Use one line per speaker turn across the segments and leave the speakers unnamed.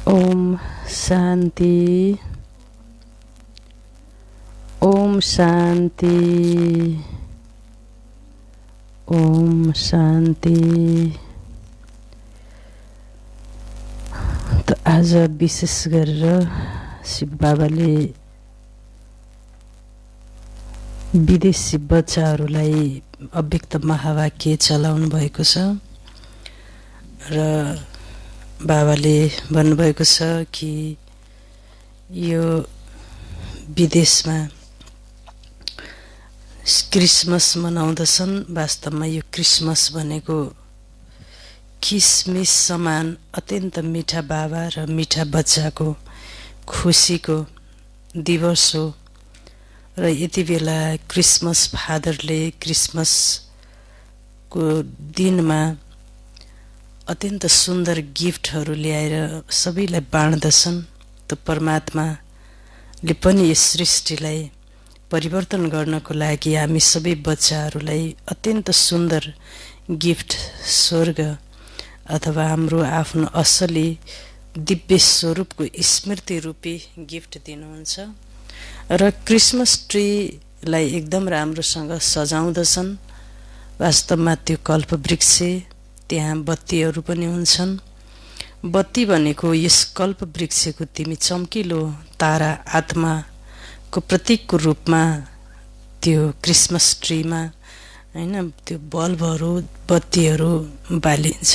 ओम शांति। ओम शांति। ओम शांति। तो आज विशेष गरेर शिव बाबाले विदेशी बच्चाहरूलाई अव्यक्त महावाक्य चलाउनु भएको छ र बाबाले भन्नुभएको छ कि यो विदेशमा क्रिसमस मनाउँदछन्। वास्तवमा यो क्रिसमस भनेको किसमिस समान अत्यन्त मिठा बाबा र मिठा बच्चाको खुसीको दिवस हो र यति बेला क्रिसमस फादरले क्रिसमसको दिनमा अत्यन्त सुन्दर गिफ्टहरू ल्याएर सबैलाई बाँड्दछन्। त परमात्माले पनि यस सृष्टिलाई परिवर्तन गर्नको लागि हामी सबै बच्चाहरूलाई अत्यन्त सुन्दर गिफ्ट स्वर्ग अथवा हाम्रो आफ्नो असली दिव्य स्वरूपको स्मृति रूपी गिफ्ट दिनुहुन्छ र क्रिसमस ट्रीलाई एकदम राम्रोसँग सजाउँदछन्। वास्तवमा त्यो कल्पवृक्ष, त्यहाँ बत्तीहरू पनि हुन्छन्। बत्ती भनेको यस कल्पवृक्षको तिमी चम्किलो तारा आत्माको प्रतीकको रूपमा त्यो क्रिसमस ट्रीमा हैन त्यो बल्बहरू बत्तीहरू बालिन्छ।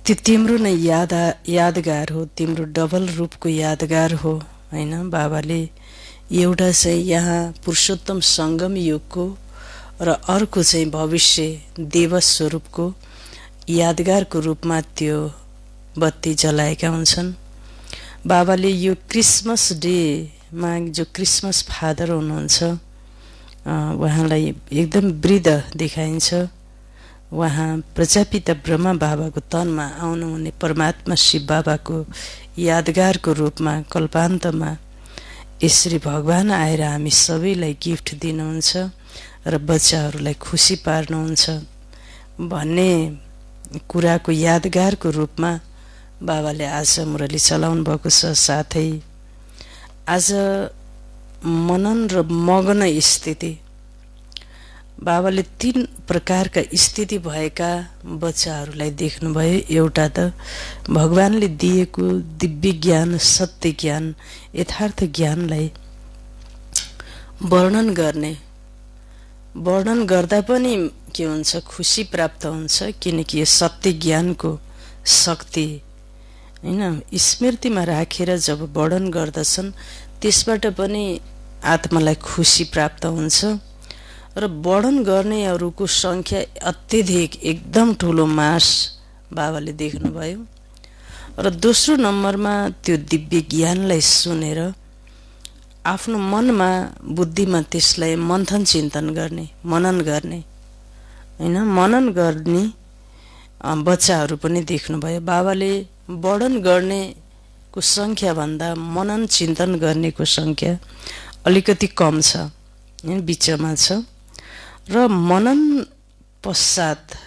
त्यो तिम्रो नै यादगार हो, तिम्रो डबल रूपको यादगार हो हैन। बाबाले एउटा चाहिँ यहाँ पुरुषोत्तम सङ्गम युगको र अर्को चाहिँ भविष्य देवस स्वरूपको यादगारको रूपमा त्यो बत्ती जलाएका हुन्छन्। बाबाले यो क्रिसमस डेमा जो क्रिसमस फादर हुनुहुन्छ उहाँलाई एकदम वृद्ध देखाइन्छ। उहाँ प्रजापिता ब्रह्मा बाबाको तनमा आउनुहुने परमात्मा शिव बाबाको यादगारको रूपमा कल्पान्तमा यसरी भगवान आएर हामी सबैलाई गिफ्ट दिनुहुन्छ र बच्चाहरूलाई खुसी पार्नुहुन्छ भन्ने कुराको यादगारको रूपमा बाबाले आज मुरली चलाउनु भएको छ। साथै आज मनन र मग्न स्थिति, बाबाले 3 प्रकारका स्थिति भएका बच्चाहरूलाई देख्नुभयो। एउटा त भगवानले दिएको दिव्य ज्ञान, सत्य ज्ञान, यथार्थ ज्ञानलाई वर्णन गर्दा पनि के हुन्छ, खुसी प्राप्त हुन्छ किनकि यो सत्य ज्ञानको शक्ति हैन स्मृतिमा राखेर जब वर्णन गर्दछन् त्यसबाट पनि आत्मालाई खुसी प्राप्त हुन्छ र वर्णन गर्नेहरूको संख्या अत्यधिक एकदम ठुलो मास बाबाले देख्नुभयो। र दोस्रो नम्बरमा त्यो दिव्य ज्ञानलाई सुनेर आफ्नो मनमा बुद्धिमा त्यसलाई मन्थन चिन्तन गर्ने, मनन गर्ने हैन मनन गर्ने बच्चाहरू पनि देख्नुभयो। बाबाले वर्णन गर्नेको संख्या भन्दा मनन चिन्तन गर्नेको संख्या अलिकति कम छ, बिचमा छ र मनन पश्चात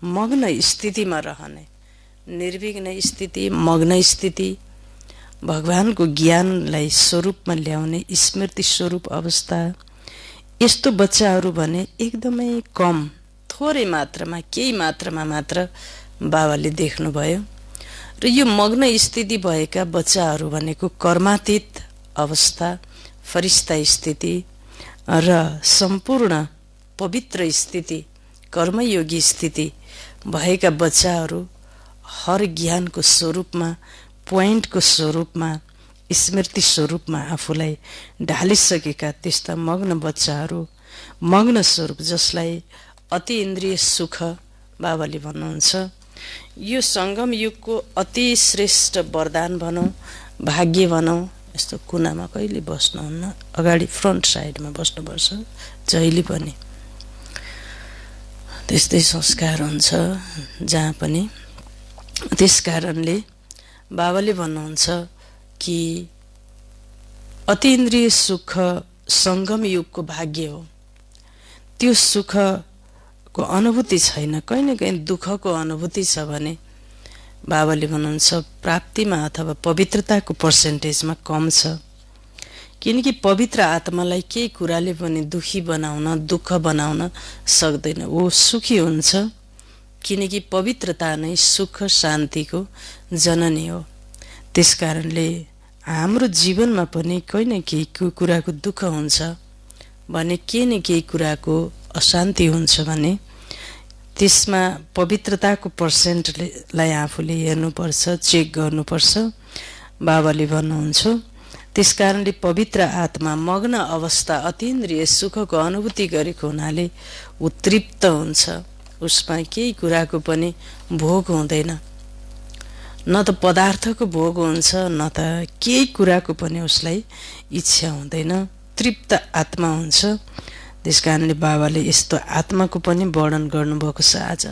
मग्न स्थितिमा रहने, निर्विघ्न स्थिति, मग्न स्थिति, भगवानको ज्ञानलाई स्वरूपमा ल्याउने स्मृति स्वरूप अवस्था, यस्तो बच्चाहरू भने एकदमै कम, थोरै मात्रामा, केही मात्रामा मात्र बाबाले देख्नुभयो। र यो मग्न स्थिति भएका बच्चाहरू भनेको कर्मातीत अवस्था, फरिस्ता स्थिति र सम्पूर्ण पवित्र स्थिति, कर्मयोगी स्थिति भएका बच्चाहरू हर ज्ञानको स्वरूपमा, पोइन्टको स्वरूपमा, स्मृति स्वरूपमा आफूलाई ढालिसकेका त्यस्ता मग्न बच्चाहरू, मग्न स्वरूप जसलाई अति इन्द्रिय सुख बाबाले भन्नुहुन्छ। यो सङ्गम युगको अति श्रेष्ठ वरदान भनौँ, भाग्य भनौँ। यस्तो कुनामा कहिले बस्नुहुन्न, अगाडि फ्रन्ट साइडमा बस्नुपर्छ जहिले पनि। त्यस्तै संस्कार हुन्छ जहाँ पनि। त्यस कारणले बाबाले भन्नुहुन्छ कि अतीन्द्रिय सुख सङ्गम युगको भाग्य हो। त्यो सुखको अनुभूति छैन, कहीँ न कहीँ दुःखको अनुभूति छ भने बाबाले भन्नुहुन्छ प्राप्तिमा अथवा पवित्रताको पर्सेन्टेजमा कम छ। किनकि पवित्र आत्मालाई केही कुराले पनि दुखी बनाउन, दुःख बनाउन सक्दैन। ऊ सुखी हुन्छ, किनकि पवित्रता नै सुख शान्तिको जननी हो। त्यसकारणले हाम्रो जीवनमा पनि कोही न केही कुराको दुःख हुन्छ भने, केही न केही कुराको अशान्ति हुन्छ भने त्यसमा पवित्रताको पर्सेन्टलाई आफूले हेर्नुपर्छ, चेक गर्नुपर्छ। बाबाले भन्नुहुन्छ त्यसकारणले पवित्र आत्मा मग्न अवस्था अतीन्द्रिय सुखको अनुभूति गरेको हुनाले ऊ तृप्त हुन्छ। उसमा केही कुराको पनि भोग हुँदैन, न त पदार्थको भोग हुन्छ, न त केही कुराको पनि उसलाई इच्छा हुँदैन, तृप्त आत्मा हुन्छ। त्यसकारणले बाबाले यस्तो आत्माको पनि वर्णन गर्नुभएको छ आज,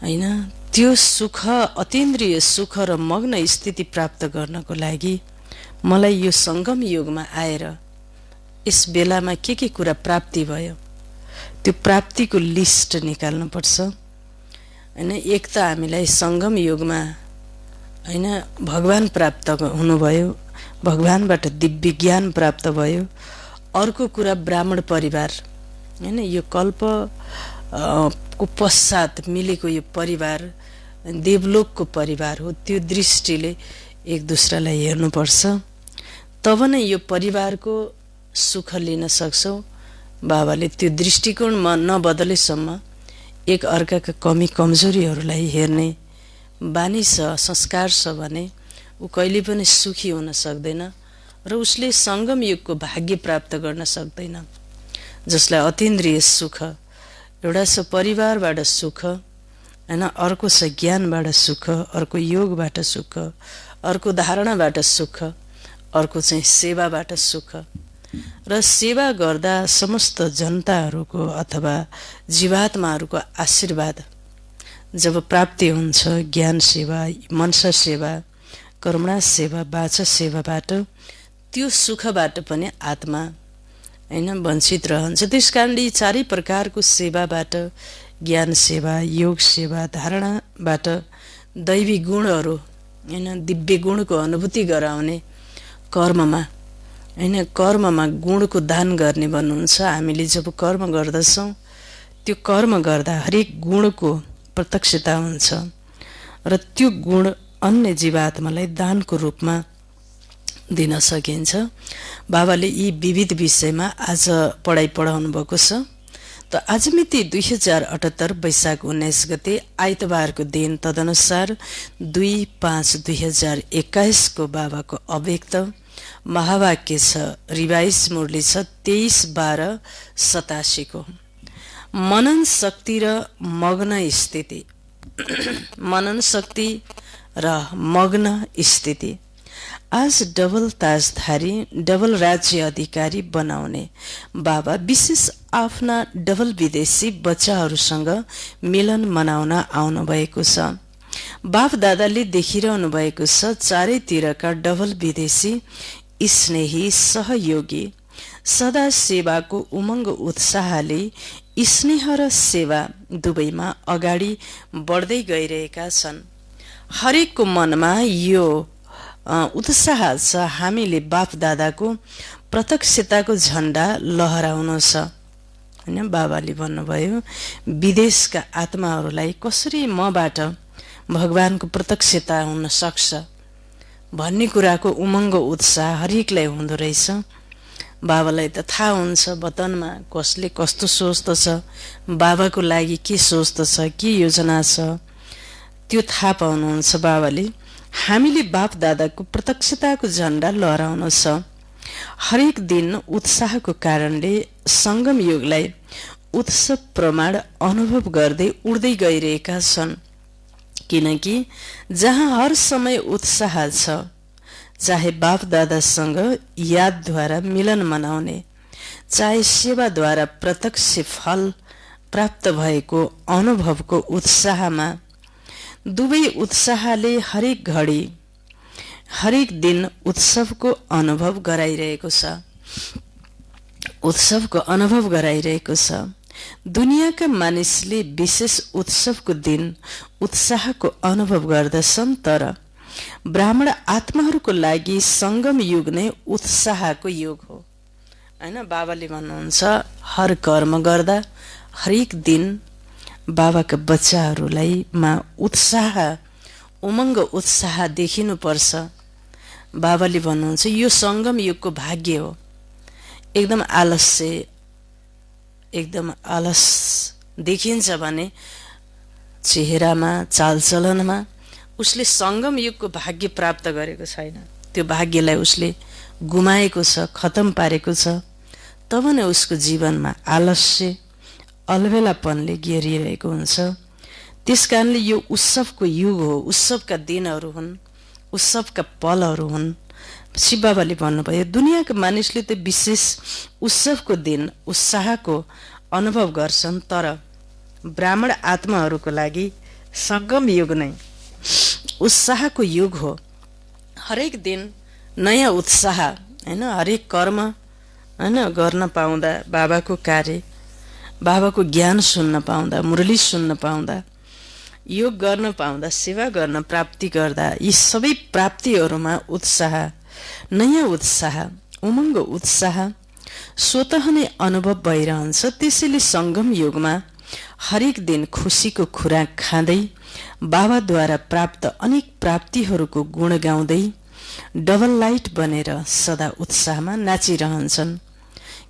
होइन? त्यो सुख, अतीन्द्रिय सुख र मग्न स्थिति प्राप्त गर्नको लागि मलाई यो सङ्गम युगमा आएर यस बेलामा के कुरा प्राप्ति भयो, त्यो प्राप्तिको लिस्ट निकाल्नुपर्छ, होइन? एक त हामीलाई सङ्गम युगमा, होइन, भगवान प्राप्त हुनुभयो, भगवानबाट दिव्य ज्ञान प्राप्त भयो। अर्को कुरा ब्राह्मण परिवार, होइन? यो कल्प को पश्चात मिलेको यो परिवार देवलोकको परिवार हो। त्यो दृष्टिले एक दुसरालाई हेर्नुपर्छ, तब नै यो परिवारको सुख लिन सक्छौँ। बाबाले त्यो दृष्टिकोण नबदलेसम्म एक अर्काका कमी कमजोरीहरूलाई हेर्ने बानी छ, संस्कार छ भने ऊ कहिले पनि सुखी हुन सक्दैन र उसले सङ्गम युगको भाग्य प्राप्त गर्न सक्दैन। जसलाई अतीन्द्रिय सुख, एउटा छ परिवारबाट सुख, होइन? अर्को छ ज्ञानबाट सुख, अर्को योगबाट सुख, अर्को धारणाबाट सुख, अर्को चाहिँ सेवाबाट सुख। र सेवा गर्दा समस्त जनताहरूको अथवा जीवात्माहरूको आशीर्वाद जब प्राप्ति हुन्छ, ज्ञान सेवा, मनसा सेवा, करुणा सेवा, वाचा सेवाबाट, त्यो सुखबाट पनि आत्मा, होइन, वञ्चित रहन्छ। त्यस कारणले यी चारै प्रकारको सेवाबाट, ज्ञान सेवा, योग सेवा, धारणाबाट दैवी गुणहरू, होइन, दिव्य गुणको अनुभूति गराउने कर्ममा, होइन, कर्ममा गुणको दान गर्ने भन्नुहुन्छ। हामीले जब कर्म गर्दछौँ त्यो कर्म गर्दा हरेक गुणको प्रत्यक्षता हुन्छ र त्यो गुण अन्य जीवात्मालाई दानको रूपमा दिन सकिन्छ। बाबाले यी विविध विषयमा आज पढाइ पढाउनु भएको छ। त आज मिति 2078 वैशाख 19 गते आइतबारको दिन, तदनुसार 2/5/2021 को बाबाको अव्यक्त महावाक्य छ। रिवाइज मुरली छ 23/12/87 को। मनन शक्ति र मग्न स्थिति। मनन शक्ति र मग्न स्थिति। आज डबल ताजधारी, डबल राज्य अधिकारी बनाउने बाबा विशेष आफ्ना डबल विदेशी बच्चाहरूसँग मिलन मनाउन आउनु भएको छ। बाप दादाले देखिरहनु भएको छ चारैतिरका डबल विदेशी स्नेही, सहयोगी, सदा सेवाको उमङ्ग उत्साहले स्नेह र सेवा दुवैमा अगाडि बढ्दै गइरहेका छन्। हरेकको मनमा यो उत्साह छ, हामीले बाप दादाको प्रत्यक्षताको झण्डा लहराउनु छ, होइन? बाबाले भन्नुभयो विदेशका आत्माहरूलाई कसरी मबाट भगवानको प्रत्यक्षता हुन सक्छ भन्ने कुराको उमङ्ग उत्साह हरेकलाई हुँदो रहेछ। बाबालाई त थाहा हुन्छ वतनमा कसले कस्तो सोच्दछ, बाबाको लागि के सोच्दछ, के योजना छ, त्यो थाहा पाउनुहुन्छ बाबाले। हामीले बाप दादाको प्रत्यक्षताको झण्डा लहराउनु छ। हरेक दिन उत्साहको कारणले सङ्गम युगलाई उत्सव प्रमाण अनुभव गर्दै उड्दै गइरहेका छन्। किनकि जहाँ हर समय उत्साह छ, चाहे बाप दादासँग यादद्वारा मिलन मनाउने, चाहे सेवाद्वारा प्रत्यक्ष फल प्राप्त भएको अनुभवको उत्साहमा, दुवै उत्साहले हरेक घडी हरेक दिन उत्सवको अनुभव गराइरहेको छ। उत्सवको अनुभव गराइरहेको छ। दुनियाँका मानिसले विशेष उत्सवको दिन उत्साहको अनुभव गर्दछन्, तर ब्राह्मण आत्माहरूको लागि संगम युग नै उत्साहको युग हो। हैन, बाबाले भन्नुहुन्छ हर कर्म गर्दा हरेक दिन बाबाका बच्चाहरूलाई मा उत्साह, उमङ्ग उत्साह देखिनुपर्छ। बाबाले भन्नुहुन्छ यो संगम युगको भाग्य हो। एकदम आलस देखिन्छ भने चेहरामा, चालचलनमा उसले संगम युगको भाग्य प्राप्त गरेको छैन। त्यो भाग्यलाई उसले गुमाएको छ, खतम पारेको छ। तब नै उसको जीवनमा आलस्य, अलबेलापनले घेरिरहेको हुन्छ। त्यसकारणले यो उत्सवको युग हो, उत्सवका दिनहरू हुन्, उत्सवका पलहरू हुन्। शिव बाबाले भन्नुभयो दुनियाँका मानिसले त विशेष उत्सवको दिन उत्साहको अनुभव गर्छन्, तर ब्राह्मण आत्माहरूको लागि संगम युग नै उत्साहको युग हो। हरेक दिन नयाँ उत्साह, हैन, हरेक कर्म, हैन, गर्न पाउँदा, बाबाको कार्य, बाबाको ज्ञान सुन्न पाउँदा, मुरली सुन्न पाउँदा, योग गर्न पाउँदा, सेवा गर्न प्राप्ति गर्दा, यी सबै प्राप्तिहरूमा उत्साह, नयाँ उत्साह, उमङ्ग उत्साह स्वतः नै अनुभव भइरहन्छ। त्यसैले संगम युगमा हरेक दिन खुसीको खुराक खाँदै, बाबाद्वारा प्राप्त अनेक प्राप्तिहरूको गुण गाउँदै डबल लाइट बनेर सदा उत्साहमा नाचिरहन्छन्।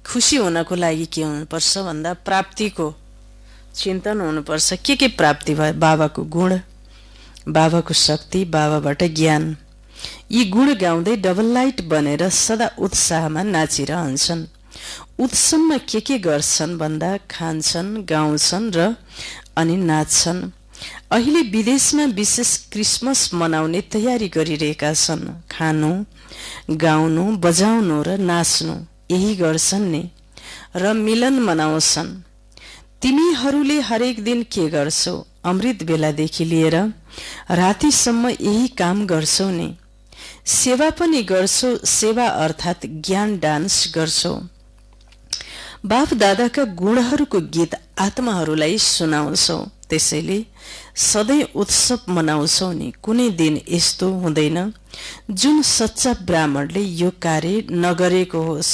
खुसी हुनको लागि के हुनुपर्छ भन्दा प्राप्तिको चिन्तन हुनुपर्छ। के प्राप्ति भयो? बाबाको गुण, बाबाको शक्ति, बाबाबाट ज्ञान। यी गुण गाउँदै डबल लाइट बनेर सदा उत्साहमा नाचिरहन्छन्। उत्सवमा के गर्छन् भन्दा खान्छन्, गाउँछन् र अनि नाच्छन्। अहिले विदेशमा विशेष क्रिसमस मनाउने तयारी गरिरहेका छन्। खानु, गाउनु, बजाउनु र नाच्नु यही गर्छन् नि, र मिलन मनाउँछन्। तिमीहरूले हरेक दिन के गर्छौ? अमृत बेलादेखि लिएर रातिसम्म यही काम गर्छौ नि। सेवा पनि गर्छौ, सेवा अर्थात् ज्ञान डान्स गर्छौ। बाप दादाका गुणहरूको गीत आत्माहरूलाई सुनाउँछौ। त्यसैले सधैँ उत्सव मनाउँछौ नि। कुनै दिन यस्तो हुँदैन जुन सच्चा ब्राह्मणले यो कार्य नगरेको होस्।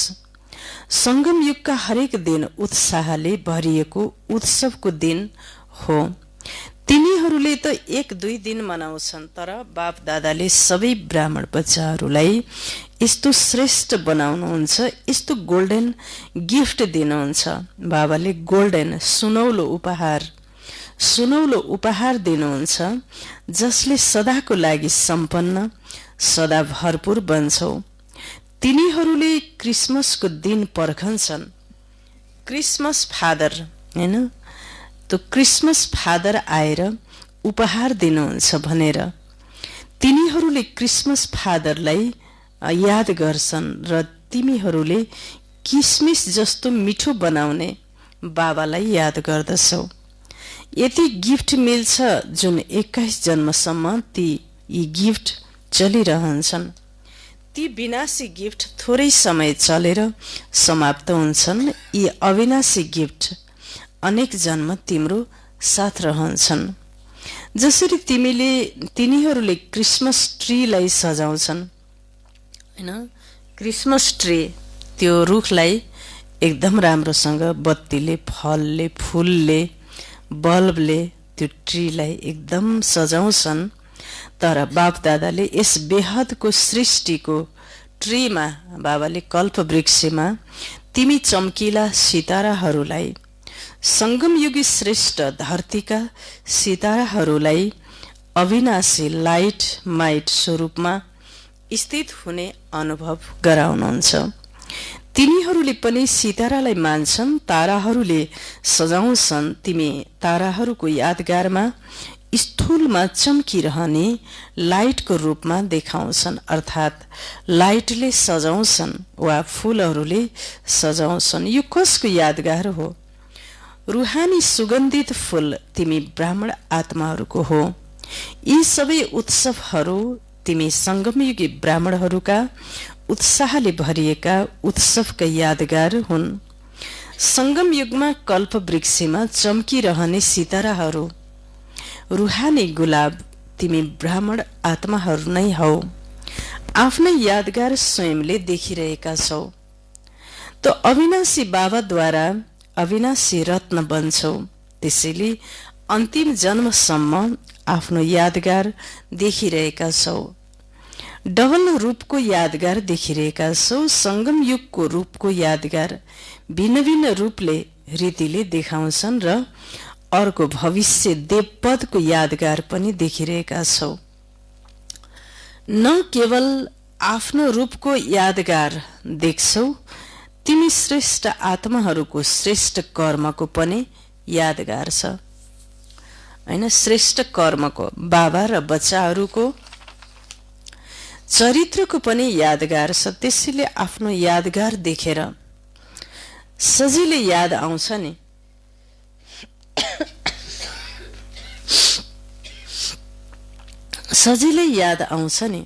संगम युगका हरेक दिन उत्साहले भरिएको उत्सवको दिन हो। तिनीहरूले त 1-2 दिन मनाउँछन्, तर बाप दादाले सबै ब्राह्मण बच्चाहरूलाई यस्तो श्रेष्ठ बनाउनुहुन्छ, यस्तो गोल्डन गिफ्ट दिनुहुन्छ। बाबाले गोल्डन सुनौलो उपहार दिनुहुन्छ, जसले सदाको लागि सम्पन्न, सदा भरपूर बन्छौ। तिनीहरूले क्रिसमसको दिन पर्खन्छन्। क्रिसमस फादर, हैन, त्यो क्रिसमस फादर आएर उपहार दिनुहुन्छ भनेर तिनीहरूले क्रिसमस फादरलाई याद गर्छन्, र तिमीहरूले किसमिस जस्तो मिठो बनाउने बाबालाई याद गर्दछौ। यति गिफ्ट मिल्छ जुन 21 जन्मसम्म यी गिफ्ट चलिरहन्छन्। ती विनाशी गिफ्ट थोरै समय चलेर समाप्त हुन्छन्। यी अविनाशी गिफ्ट अनेक जन्म तिम्रो साथ रहन्छन्। जसरी तिनीहरूले क्रिसमस ट्रीलाई सजाउँछन्, हैन, क्रिसमस ट्री त्यो रुखलाई एकदम राम्रोसँग बत्तीले, फलले, फुलले, बल्बले त्यो ट्रीलाई एकदम सजाउँछन्। तर बाप दादाले यस बेहदको सृष्टिको ट्रीमा, बाबाले कल्प वृक्षमा तिमी चम्किला सिताराहरूलाई, संगमयुगी श्रेष्ठ धरतीका सिताराहरूलाई अविनाशी लाइट माइट स्वरूपमा स्थित हुने अनुभव गराउनुहुन्छ। तिनीहरूले पनि सितारालाई मान्छन्, ताराहरूले सजाउँछन्। तिमी ताराहरूको यादगारमा स्थूलमा चम्किरहने लाइटको रूपमा देखाउँछन्, अर्थात् लाइटले सजाउँछन् वा फूलहरूले सजाउँछन्। यो कसको यादगार हो? रूहानी सुगन्धित फूल तिमी ब्राह्मण आत्माहरूको हो। यी सबै उत्सवहरू तिमी संगमयुगी ब्राह्मणहरूका उत्साहले भरिएका उत्सवका यादगार हुन्। संगम युगमा कल्प वृक्षमा चम्किरहने सिताराहरू, रुहानी गुलाब, तिमी ब्राह्मण आत्माहरू नै हौ। आफ्नै यादगार स्वयंले देखिरहेका छौ। त अविनाशी बाबाद्वारा अविनाशी रत्न बन्छौ। त्यसैले अन्तिम जन्मसम्म आफ्नो यादगार देखिरहेका छौ। डबल रूपको यादगार देखिरहेका छौ। संगम युगको रूपको यादगार भिन्न भिन्न रूपले रीतिले देखाउँछन् र अर्को भविष्य देवपदको यादगार पनि देखिरहेका छौ। न केवल आफ्नो रूपको यादगार देख्छौ, तिमी श्रेष्ठ आत्माहरूको श्रेष्ठ कर्मको पनि यादगार छ हैन। श्रेष्ठ कर्मको बाबा र बच्चाहरूको चरित्रको पनि यादगार छ। त्यसैले आफ्नो यादगार देखेर सजिलै याद आउँछ नि। सजिलै याद आउँछ नि।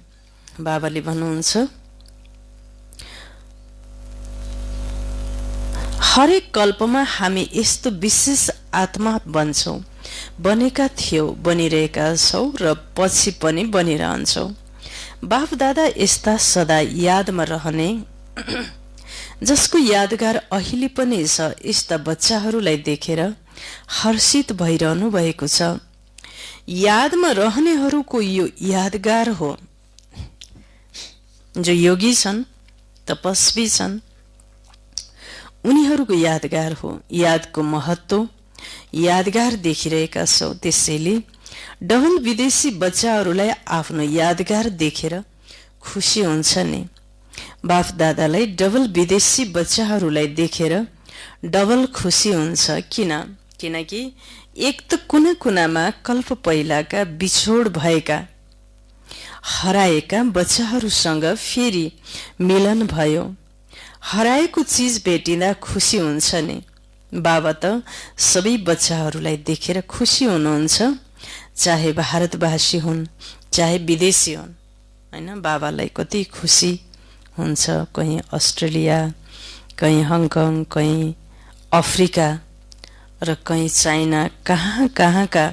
बाबाले भन्नुहुन्छ हरेक कल्पमा हामी यस्तो विशेष आत्मा बन्छौँ, बनेका थियौ, बनिरहेका छौ र पछि पनि बनिरहन्छौ। बाप दादा यस्ता सदा यादमा रहने, जसको यादगार अहिले पनि छ, यस्ता बच्चाहरूलाई देखेर हर्षित भइरहनु भएको छ। यादमा रहनेहरूको यो यादगार हो। जो योगी छन्, तपस्वी छन्, उनीहरूको यादगार हो। यादको महत्व यादगार देखिरहेका छौ। त्यसैले डबल विदेशी बच्चाहरूलाई आफ्नो यादगार देखेर खुसी हुन्छ नि। बाप दादालाई डबल विदेशी बच्चाहरूलाई देखेर डबल खुसी हुन्छ। किनकि एक त कुना कुनामा कल्प पहिलाका बिछोड भएका हराएका बच्चाहरूसँग फेरि मिलन भयो। हराएको चीज भेटिँदा खुसी हुन्छ नि। बाबा त सबै बच्चाहरूलाई देखेर खुसी हुनुहुन्छ, चाहे भारतवासी हुन् चाहे विदेशी हुन् हैन। बाबालाई कति खुसी हुन्छ। कहीँ अस्ट्रेलिया, कहीँ हङकङ, कहीँ अफ्रिका र कहीँ चाइना, कहाँ कहाँका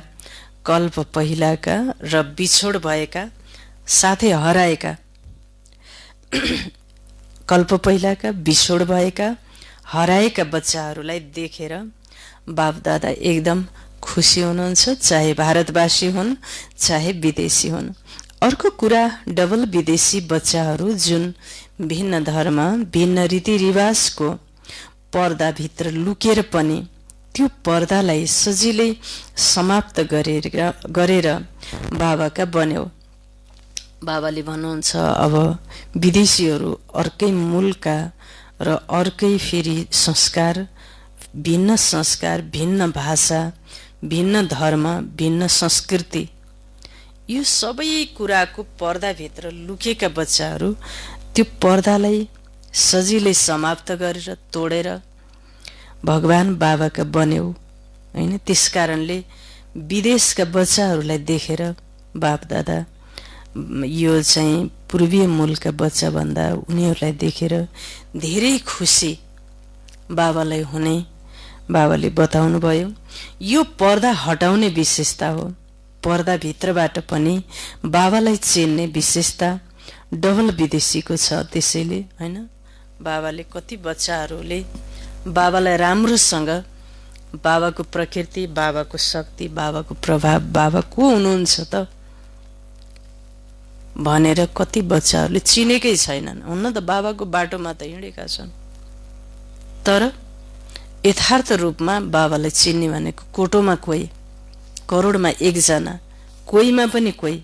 कल्प पहिलाका र बिछोड भएका साथै हराएका कल्प पहिलाका बिछोड भएका हराएका बच्चाहरूलाई देखेर बाप दादा एकदम खुसी हुनुहुन्छ, चाहे भारतवासी हुन् चाहे विदेशी हुन्। अर्को कुरा, डबल विदेशी बच्चाहरू जुन भिन्न धर्म, भिन्न रीतिरिवाजको पर्दाभित्र लुकेर पनि त्यो पर्दालाई सजिलै समाप्त गरेर बाबाका बन्यो। बाबाले भन्नुहुन्छ अब विदेशीहरू अर्कै मूलका र अर्कै फेरि संस्कार, भिन्न भाषा, भिन्न धर्म, भिन्न संस्कृति, यो सबै कुराको पर्दाभित्र लुकेका बच्चाहरू त्यो पर्दालाई सजिलै समाप्त गरेर तोडेर भगवान बाबाका बन्यो हैन। त्यसकारणले विदेशका बच्चाहरूलाई देखेर बाप दादा यो चाहिँ पूर्वीय मूलका बच्चा भन्दा उनीहरूलाई देखेर धेरै खुसी बाबालाई हुने बाबाले बताउनु भयो। यो पर्दा हटाउने विशेषता हो। पर्दा भित्रबाट पनि बाबालाई चिन्ने विशेषता डबल विदेशीको छ। त्यसैले हैन, बाबाले कति बच्चाहरूले बाबालाई राम्रोसँग बाबाको प्रकृति, बाबाको शक्ति, बाबाको प्रभाव, बाबा को हुनुहुन्छ त भनेर कति बच्चाहरूले चिनेकै छैनन्। हुन त बाबाको बाटोमा त हिँडेका छन्, तर यथार्थ रूपमा बाबालाई चिन्ने भनेको कोटोमा कोही, करोडमा एकजना, कोहीमा पनि कोही,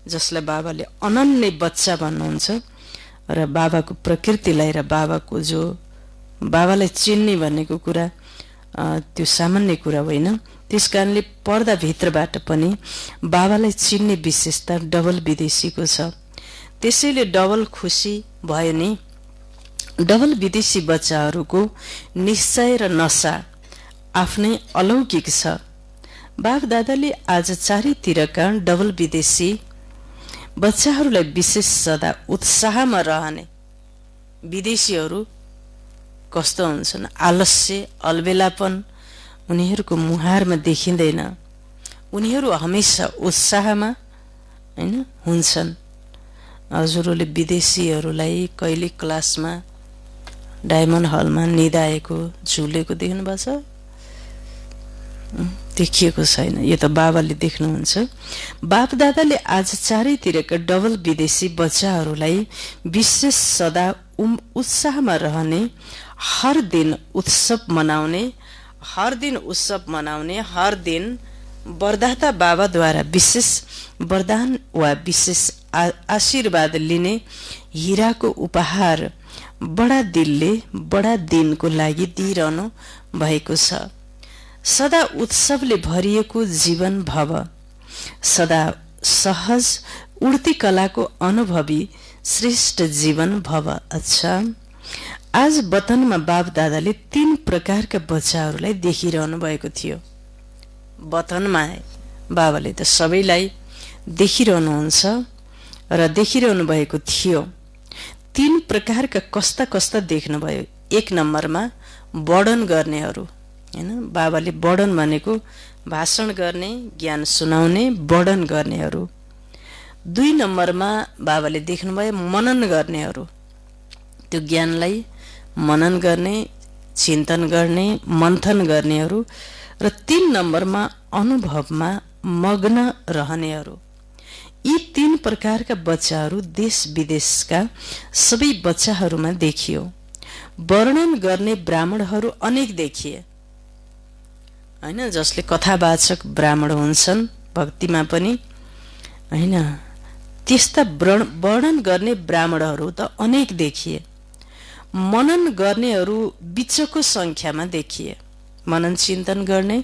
जसलाई बाबाले अनन्य बच्चा भन्नुहुन्छ र बाबाको प्रकृतिलाई र बाबाको जो बाबालाई चिन्ने भनेको कुरा त्यो सामान्य कुरा होइन। त्यसकारणले पर्दाभित्रबाट पनि बाबालाई चिन्ने विशेषता डबल विदेशीको छ। त्यसैले डबल खुसी भयो नि। डबल विदेशी बच्चाहरूको निश्चय र नशा आफ्नै अलौकिक छ। बाप दादाले आज चारैतिरका डबल विदेशी बच्चाहरूलाई विशेष सदा उत्साहमा रहने विदेशीहरू कस्तो हुन्छन्, आलस्य, अलबेलापन उनीहरूको मुहारमा देखिँदैन। उनीहरू हमेसा उत्साहमा हैन हुन्छन्। हजुरहरूले विदेशीहरूलाई कहिले क्लासमा डायमन्ड हलमा निदाएको झुलेको देख्नुभएको छ? देखिएको छैन। यो त बाबाले देख्नुहुन्छ। बापदादाले आज चारैतिरका डबल विदेशी बच्चाहरूलाई विशेष सदा उत्साहमा रहने, हर दिन उत्सव मनाउने, हर दिन वरदाता बाबाद्वारा विशेष वरदान वा विशेष आशीर्वाद लिने हीराको उपहार बडा दिलले बडा दिनको लागि दिइरहनु भएको छ। सदा उत्सवले भरिएको जीवन भव, सदा सहज उड्ती कलाको अनुभवी श्रेष्ठ जीवन भव। अच्छा, आज वतनमा बाप दादाले 3 प्रकारका बच्चाहरूलाई देखिरहनु भएको थियो। वतनमा बाबाले त सबैलाई देखिरहनुहुन्छ र देखिरहनु भएको थियो। 3 प्रकारका कस्ता कस्ता देख्नुभयो। 1 नम्बरमा वर्णन गर्नेहरू हैन, बाबाले वर्णन भनेको भाषण गर्ने, ज्ञान सुनाउने, वर्णन गर्नेहरू। 2 नम्बरमा बाबाले देख्नुभयो मनन गर्नेहरू, त्यो ज्ञानलाई मनन गर्ने, चिन्तन गर्ने, मन्थन गर्नेहरू। र 3 नम्बरमा अनुभवमा मग्न रहनेहरू। यी 3 प्रकारका बच्चाहरू देश विदेशका सबै बच्चाहरूमा देखियो। वर्णन गर्ने ब्राह्मणहरू अनेक देखिए हैन, जसले कथावाचक ब्राह्मण हुन्छन् भक्तिमा पनि हैन। त्यस्ता वर्णन गर्ने ब्राह्मणहरू त अनेक देखिए। मनन गर्नेहरू बिचको संख्यामा देखिए। मनन चिन्तन गर्ने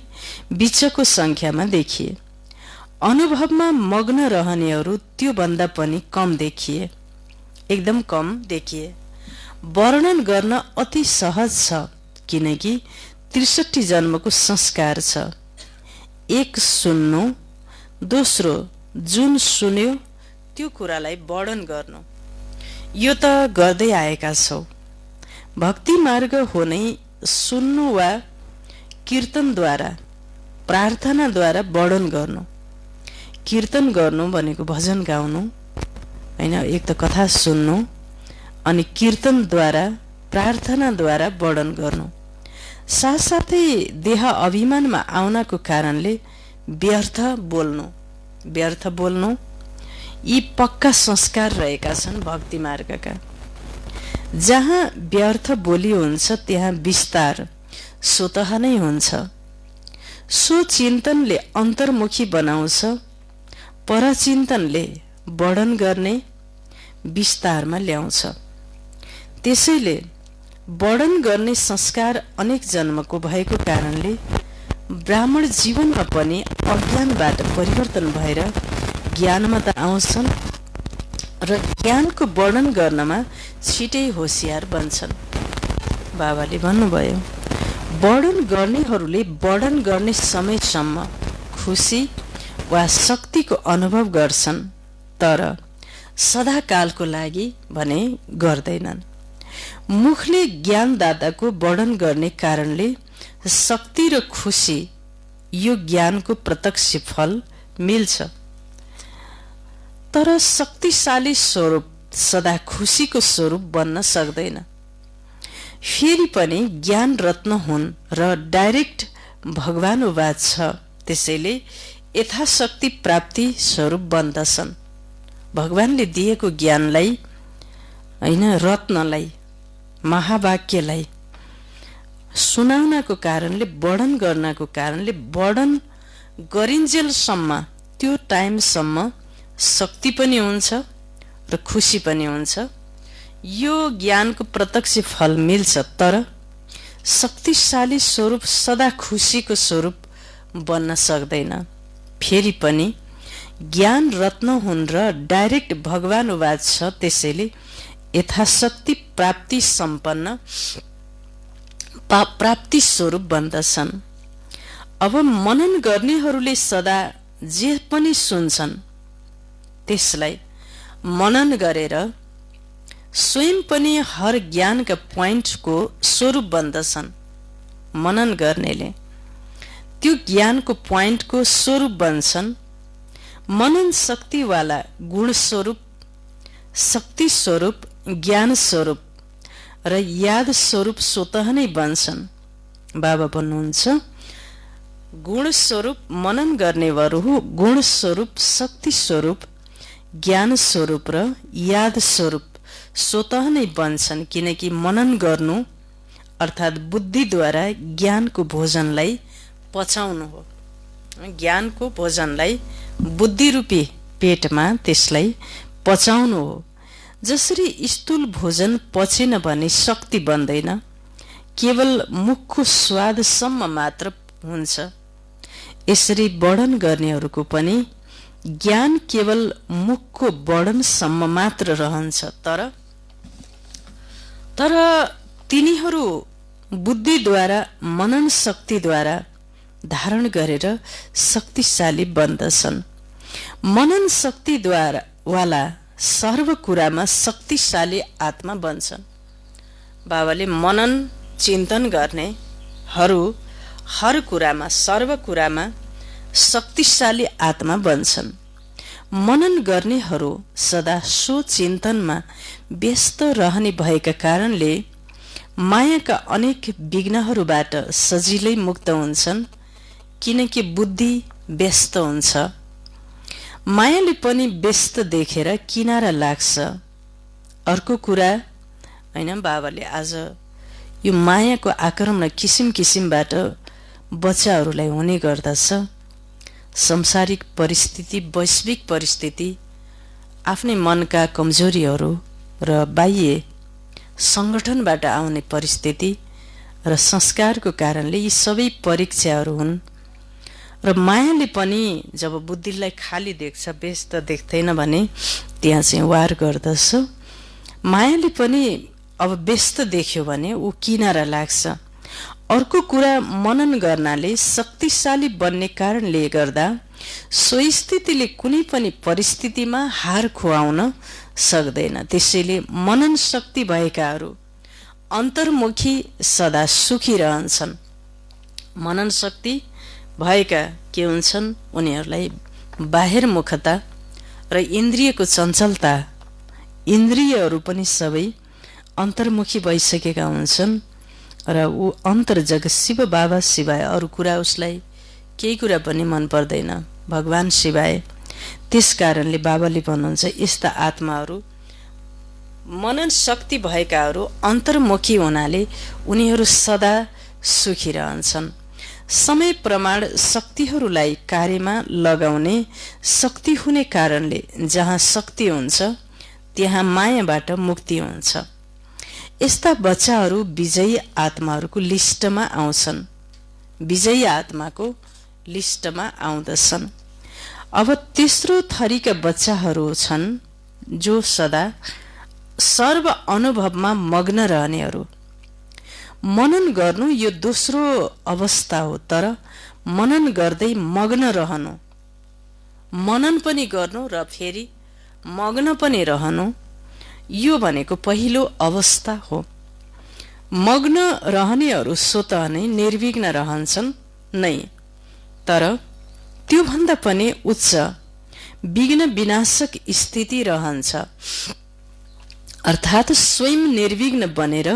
बिचको संख्यामा देखिए। अनुभवमा मग्न रहनेहरू त्यो भन्दा पनि कम देखिए, एकदम कम देखिए। वर्णन गर्न अति सहज छ किनकि 63 जन्मको संस्कार छ। 1 सुन्नु, दोस्रो जुन सुन्यो त्यो कुरालाई वर्णन गर्नु, यो त गर्दै आएका छौ। भक्ति मार्ग हो नै सुन्नु वा कीर्तनद्वारा, प्रार्थनाद्वारा वर्णन गर्नु। कीर्तन गर्नु भनेको भजन गाउनु हैन, एक त कथा सुन्नु अनि कीर्तनद्वारा, प्रार्थनाद्वारा वर्णन गर्नु। साथसाथै देह अभिमानमा आउनको कारणले व्यर्थ बोल्नु यी पक्का संस्कार रहेका छन् भक्ति मार्गका। जहाँ व्यर्थ बोली हुन्छ त्यहाँ विस्तार स्वतः नै हुन्छ। सो चिन्तनले अन्तर्मुखी बनाउँछ, परचिन्तनले वर्णन गर्ने विस्तारमा ल्याउँछ। त्यसैले वर्णन गर्ने संस्कार अनेक जन्मको भएको कारणले ब्राह्मण जीवनमा पनि अज्ञानबाट परिवर्तन भएर ज्ञानमा त आउँछन् र ज्ञानको वर्णन गर्नमा छिटै होशियार बन्छन्। बाबाले भन्नुभयो, वर्णन गर्नेहरूले वर्णन गर्ने समयसम्म खुसी वा शक्तिको अनुभव गर्छन्, तर सदाकालको लागि भने गर्दैनन्। मुखले ज्ञानदाताको वर्णन गर्ने कारणले शक्ति र खुसी, यो ज्ञानको प्रत्यक्ष फल मिल्छ। तर शक्तिशाली स्वरूप सदा खुसीको स्वरूप बन्न सक्दैन। फेरि पनि ज्ञान रत्न हुन् र डाइरेक्ट भगवानुवाद छ, त्यसैले यथाशक्ति प्राप्ति स्वरूप बन्दछन्। भगवानले दिएको ज्ञानलाई हैन, रत्नलाई, महावाक्यलाई सुनाउनको कारणले, वर्णन गर्नको कारणले, वर्णन गरिन्जेलसम्म त्यो टाइमसम्म शक्ति पनि हुन्छ र खुसी पनि हुन्छ। यो ज्ञानको प्रत्यक्ष फल मिल्छ, तर शक्तिशाली स्वरूप सदा खुसीको स्वरूप बन्न सक्दैन। फेरि पनि ज्ञान रत्न हुन् र डाइरेक्ट भगवानुवाद छ, त्यसैले यथाशक्ति प्राप्ति सम्पन्न प्राप्ति स्वरूप बन्दछन्। अब मनन गर्नेहरूले सदा जे पनि सुन्छन् त्यसलाई मनन गरेर स्वयं पनि हर ज्ञानका पोइन्टको स्वरूप बन्दछन्। मनन गर्नेले त्यो ज्ञानको पोइन्टको स्वरूप बन्छन्। मनन शक्तिवाला गुण स्वरूप, शक्ति स्वरूप, ज्ञान स्वरूप र याद स्वरूप स्वतः नै बन्छन्। बाबा भन्नुहुन्छ, गुण स्वरूप मनन गर्नेहरू गुण स्वरूप, शक्ति स्वरूप, ज्ञान स्वरूप र याद स्वरूप स्वतः नै बन्छन्। किनकि मनन गर्नु अर्थात् बुद्धिद्वारा ज्ञानको भोजनलाई पचाउनु हो। ज्ञानको भोजनलाई बुद्धिरूपी पेटमा त्यसलाई पचाउनु हो। जसरी स्थूल भोजन पचेन भने शक्ति बन्दैन, केवल मुखको स्वादसम्म मात्र हुन्छ। यसरी वर्णन गर्नेहरूको पनि ज्ञान केवल मुखको वर्णनसम्म मात्र रहन्छ। तर तिनीहरू बुद्धिद्वारा, मनन शक्तिद्वारा धारण गरेर शक्तिशाली बन्दछन्। मनन शक्तिद्वारा वाला सर्व कुरामा शक्तिशाली आत्मा बन्छन्। बाबाले मनन चिन्तन गर्नेहरू हर कुरामा, सर्व कुरामा शक्तिशाली आत्मा बन्छन्। मनन गर्नेहरू सदा सो चिन्तनमा व्यस्त रहने भएका कारणले मायाका अनेक विघ्नहरूबाट सजिलै मुक्त हुन्छन्। किनकि बुद्धि व्यस्त हुन्छ। मायाले पनि व्यस्त देखेर किनारा लाग्छ। अर्को कुरा हैन, बाबाले आज यो मायाको आक्रमण किसिम किसिमबाट बच्चाहरूलाई हुने गर्दछ। सांसारिक परिस्थिति, वैश्विक परिस्थिति, आफ्नै मनका कमजोरीहरू र बाह्य संगठनबाट आउने परिस्थिति र संस्कारको कारणले यी सबै परीक्षाहरू हुन्। र मायाले पनि जब बुद्धिलाई खाली देख्छ, व्यस्त देख्दैन भने त्यहाँ चाहिँ वार गर्दछ। मायाले पनि अब व्यस्त देख्यो भने ऊ किनारा लाग्छ। अर्को कुरा, मनन गर्नाले शक्तिशाली बन्ने कारणले गर्दा सो स्थितिले कुनै पनि परिस्थितिमा हार खुवाउन सक्दैन। त्यसैले मनन शक्ति भएकाहरू अन्तर्मुखी सदा सुखी रहन्छन्। मनन शक्ति भएका के हुन्छन्, उनीहरूलाई बाहिरमुखता र इन्द्रियको चञ्चलता, इन्द्रियहरू पनि सबै अन्तर्मुखी भइसकेका हुन्छन् र ऊ अन्तर्जग शिव बाबा सिवाय अरू कुरा उसलाई केही कुरा पनि मन पर्दैन, भगवान सिवाय। त्यस कारणले बाबाले भन्नुहुन्छ, यस्ता आत्माहरू, मनन शक्ति भएकाहरू अन्तर्मुखी हुनाले उनीहरू सदा सुखी रहन्छन्। समय प्रमाण शक्तिहरूलाई कार्यमा लगाउने शक्ति हुने कारणले जहाँ शक्ति हुन्छ त्यहाँ मायाबाट मुक्ति हुन्छ। यस्ता बच्चाहरू विजयी आत्माहरूको लिस्टमा आउँछन्, विजयी आत्माको लिस्टमा आउँदछन्। अब तेस्रो थरीका बच्चाहरू छन् जो सदा सर्व अनुभवमा मग्न रहनेहरू। मनन गर्नु यो दोस्रो अवस्था हो। तर मनन गर्दै मग्न रहनु, मनन पनि गर्नु र फेरि मग्न पनि रहनु, यो भनेको पहिलो अवस्था हो। मग्न रहनेहरू स्वतः नै निर्विघ्न रहन्छन् नै, तर त्योभन्दा पनि उच्च विघ्न विनाशक स्थिति रहन्छ। अर्थात् स्वयं निर्विघ्न बनेर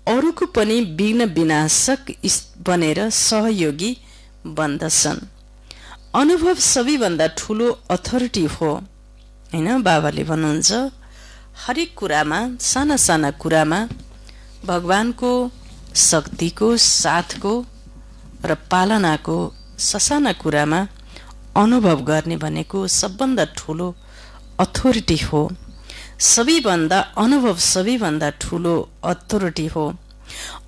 अरूको पनि विघ्न विनाशक बनेर सहयोगी बन्दछन्। अनुभव सबैभन्दा ठुलो अथोरिटी हो हैन। बाबाले भन्नुहुन्छ, हरेक कुरामा, साना साना कुरामा भगवानको शक्तिको, साथको र पालनाको ससाना कुरामा अनुभव गर्ने भनेको सबभन्दा ठुलो अथोरिटी हो। सबैभन्दा अनुभव सबैभन्दा ठुलो अथोरिटी हो।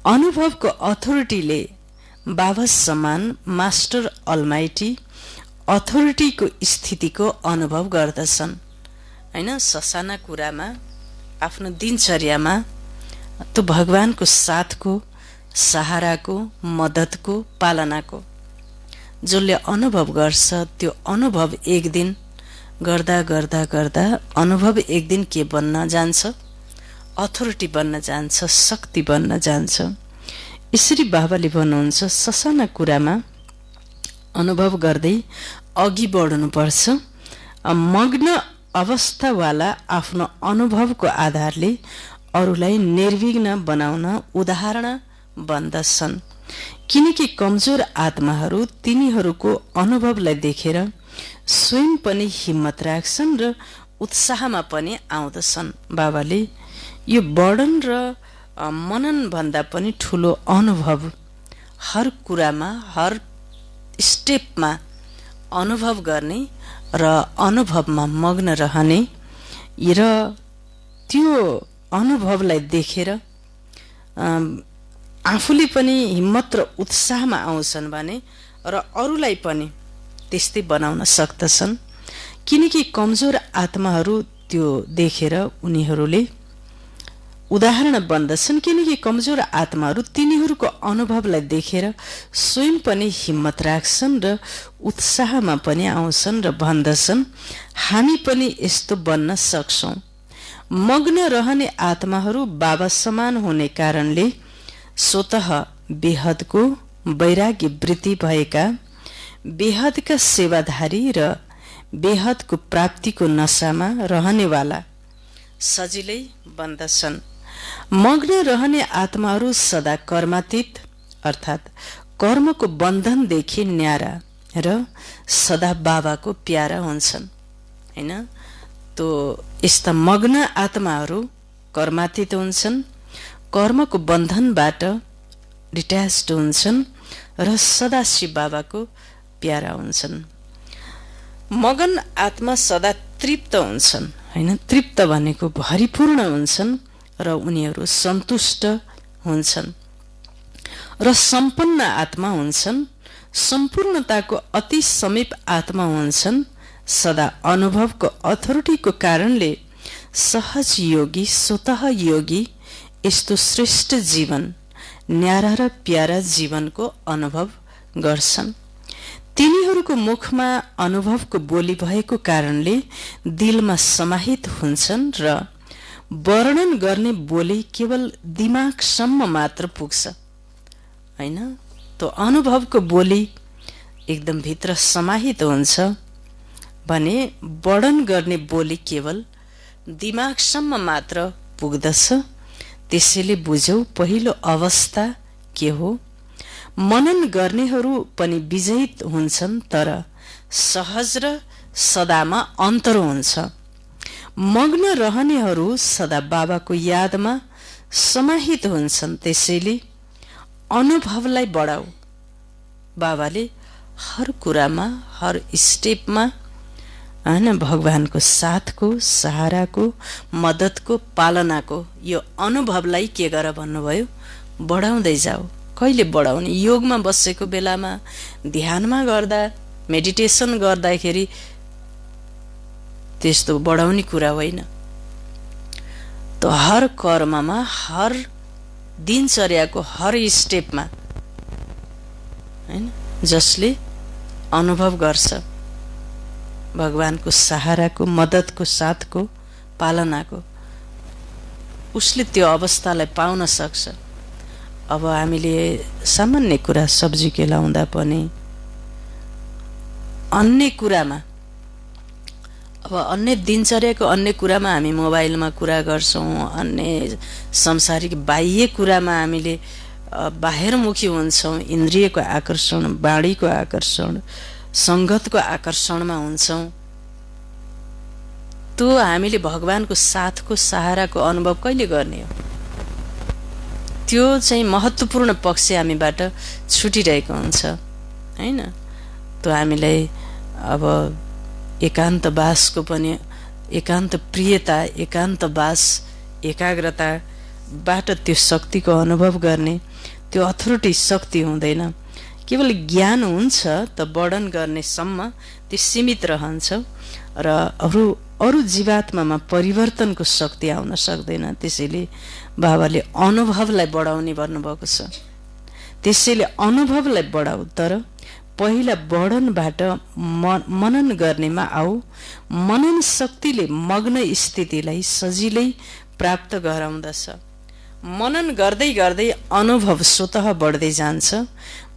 अनुभवको अथोरिटीले बाबा समान मास्टर अलमाइटी अथोरिटीको स्थितिको अनुभव गर्दछन् हैन। ससाना कुरामा, आफ्नो दिनचर्यामा त्यो भगवानको साथको, सहाराको, मद्दतको, पालनाको जसले अनुभव गर्छ, त्यो अनुभव एक दिन गर्दा गर्दा गर्दा अनुभव एक दिन के बन्न जान्छ, अथोरिटी बन्न जान्छ, शक्ति बन्न जान्छ। यसरी बाबाले भन्नुहुन्छ ससाना कुरामा अनुभव गर्दै अघि बढ्नुपर्छ। मग्न अवस्थावाला आफ्नो अनुभवको आधारले अरूलाई निर्विघ्न बनाउन उदाहरण बन्दछन्, किनकि कमजोर आत्माहरू तिनीहरूको अनुभवलाई देखेर स्वयं पनि हिम्मत राख्छन् र उत्साहमा पनि आउँदछन्। बाबाले यो वर्णन र मनन भन्दा पनि ठुलो अनुभव, हर कुरामा हर स्टेपमा अनुभव गर्ने र अनुभवमा मग्न रहने र त्यो अनुभवलाई देखेर आफूले पनि हिम्मत र उत्साहमा आउँछन् भने र अरूलाई पनि त्यस्तै बनाउन सक्दछन्, किनकि कमजोर आत्माहरू त्यो देखेर उनीहरूले उदाहरण बन्दछन्, किनकि कमजोर आत्माहरू तिनीहरूको अनुभवलाई देखेर स्वयं पनि हिम्मत राख्छन् र उत्साहमा पनि आउँछन् र भन्दछन् हामी पनि यस्तो बन्न सक्छौं। मग्न रहने आत्माहरू बाबा समान हुने कारणले स्वतः बेहदको वैराग्य वृत्ति भएका, बेहदका सेवाधारी र बेहदको प्राप्तिको नशामा रहनेवाला सजिलै बन्दछन्। मग्न रहने आत्माहरू सदा कर्मातीत अर्थात् कर्मको बन्धनदेखि न्यारा र सदा बाबाको प्यारा हुन्छन्, हैन? तो यस्ता मग्न आत्माहरू कर्मातीत हुन्छन्, कर्मको बन्धनबाट डिट्याच्ड हुन्छन् र सदा शिव बाबाको प्यारा हुन्छन्। मगन आत्मा सदा तृप्त हुन्छन्, हैन? तृप्त भनेको भरिपूर्ण हुन्छन् र उनीहरू सन्तुष्ट हुन्छन् र सम्पन्न आत्मा हुन्छन्, सम्पूर्णताको अति समीप आत्मा हुन्छन्। सदा अनुभवको अथोरिटीको कारणले सहज योगी, स्वतः योगी यस्तो श्रेष्ठ जीवन, न्यारा र प्यारा जीवनको अनुभव गर्छन्। तिनीहरूको मुखमा अनुभवको बोली भएको कारणले दिलमा समाहित हुन्छन् र वर्णन गर्ने बोली केवल दिमागसम्म मात्र पुग्छ, हैन? तो अनुभवको बोली एकदम भित्र समाहित हुन्छ भने वर्णन गर्ने बोली केवल दिमागसम्म मात्र पुग्दछ। त्यसैले बुझौ पहिलो अवस्था के हो। मनन गर्नेहरू पनि विजयी हुन्छन्, तर सहज र सदामा अन्तर हुन्छ। मग्न रहनेहरू सदा बाबाको यादमा समाहित हुन्छन्। त्यसैले अनुभवलाई बढाऊ। बाबाले हर कुरामा, हर स्टेपमा, हैन, भगवानको साथको, सहाराको, मद्दतको, पालनाको यो अनुभवलाई के गर भन्नुभयो? बढाउँदै जाऊ। कहिले बढाउने? योगमा बसेको बेलामा, ध्यानमा गर्दा, मेडिटेसन गर्दाखेरि त्यस्तो बढाउने कुरा होइन। तो हर कर्ममा, हर दिनचर्याको हर स्टेपमा, हैन, जसले अनुभव गर्छ भगवानको सहाराको, मद्दतको, साथको, पालनाको, उसले त्यो अवस्थालाई पाउन सक्छ। अब हामीले सामान्य कुरा सब्जी केलाउँदा पनि, अन्य कुरामा, अब अन्य दिनचर्याको अन्य कुरामा हामी मोबाइलमा कुरा गर्छौं, अन्य संसारिक बाह्य कुरामा हामीले बाहिरमुखी हुन्छौं, इन्द्रियको आकर्षण, बाणीको आकर्षण, संगतको आकर्षणमा हुन्छौं। त्यो हामीले भगवानको साथको, सहाराको अनुभव कहिले गर्ने हो? त्यो चाहिँ महत्त्वपूर्ण पक्ष हामीबाट छुटिरहेको हुन्छ, हैन? त्यो हामीलाई अब एकान्तवासको पनि, एकान्त प्रियता, एकान्तवास, एकाग्रताबाट त्यो शक्तिको अनुभव गर्ने त्यो अथोरिटी शक्ति हुँदैन। केवल ज्ञान हुन्छ त वर्णन गर्ने सम्म त्यो सीमित रहन्छ र अरू जीवात्मामा परिवर्तनको शक्ति आउन सक्दैन। त्यसैले बाबाले अनुभवलाई बढाउने भन्नुभएको छ। त्यसैले अनुभवलाई बढाऊ, तर पहिला वर्णनबाट मनन गर्नेमा आऊ। मनन शक्तिले मग्न स्थितिलाई सजिलै प्राप्त गराउँदछ। मनन गर्दै गर्दै अनुभव स्वतः बढ्दै जान्छ।